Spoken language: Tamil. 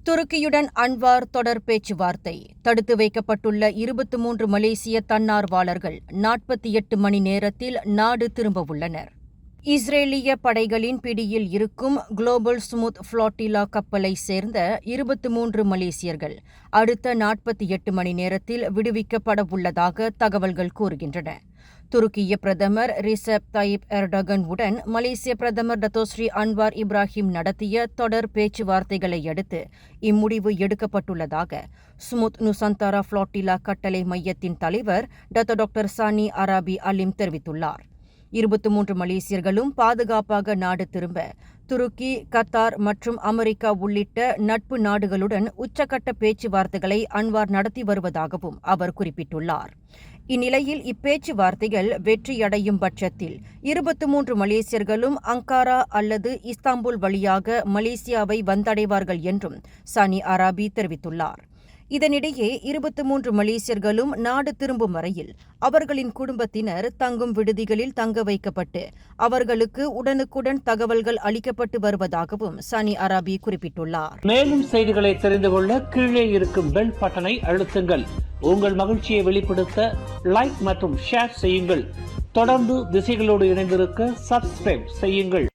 துருக்கியுடன் அன்வார் தொடர் பேச்சுவார்த்தை. தடுத்து வைக்கப்பட்டுள்ள 23 மலேசிய தன்னார்வலர்கள் 48 மணி நேரத்தில் நாடு திரும்பவுள்ளனர். இஸ்ரேலிய படைகளின் பிடியில் இருக்கும் குளோபல் ஸ்மூத் ஃப்ளோட்டிலா கப்பலை சேர்ந்த 23 மலேசியர்கள் அடுத்த 48 மணி நேரத்தில் விடுவிக்கப்படவுள்ளதாக தகவல்கள் கூறுகின்றன. துருக்கிய பிரதமர் ரிசெப் தயிப் எர்டகன் உடன் மலேசிய பிரதமர் டத்தோஸ்ரீ அன்வார் இப்ராஹிம் நடத்திய தொடர் பேச்சுவார்த்தைகளை அடுத்து இம்முடிவு எடுக்கப்பட்டுள்ளதாக ஸ்மூத் நுசந்தாரா ஃப்ளோட்டிலா கட்டளை மையத்தின் தலைவர் டாக்டர் சானி அராபி அலிம் தெரிவித்துள்ளார். 23 மலேசியர்களும் பாதுகாப்பாக நாடு திரும்ப துருக்கி, கத்தார் மற்றும் அமெரிக்கா உள்ளிட்ட நட்பு நாடுகளுடன் உச்சக்கட்ட பேச்சுவார்த்தைகளை அன்வார் நடத்தி வருவதாகவும் அவர் குறிப்பிட்டுள்ளார். இந்நிலையில் இப்பேச்சுவார்த்தைகள் வெற்றியடையும் பட்சத்தில் 23 மலேசியர்களும் அங்காரா அல்லது இஸ்தாம்புல் வழியாக மலேசியாவை வந்தடைவார்கள் என்றும் சானி அராபி தெரிவித்துள்ளார். இதனிடையே 23 மலேசியர்களும் நாடு திரும்பும் வரையில் அவர்களின் குடும்பத்தினர் தங்கும் விடுதிகளில் தங்க வைக்கப்பட்டு அவர்களுக்கு உடனுக்குடன் தகவல்கள் அளிக்கப்பட்டு வருவதாகவும் சானி அராபி குறிப்பிட்டுள்ளார். மேலும் செய்திகளை தெரிந்து கொள்ள கீழே இருக்கும் பெல் பட்டனை அழுத்துங்கள். உங்கள் மகிழ்ச்சியை வெளிப்படுத்த லைக் மற்றும் ஷேர் செய்யுங்கள். தொடர்ந்து திசைகளோடு இணைந்திருக்க சப்ஸ்கிரைப் செய்யுங்கள்.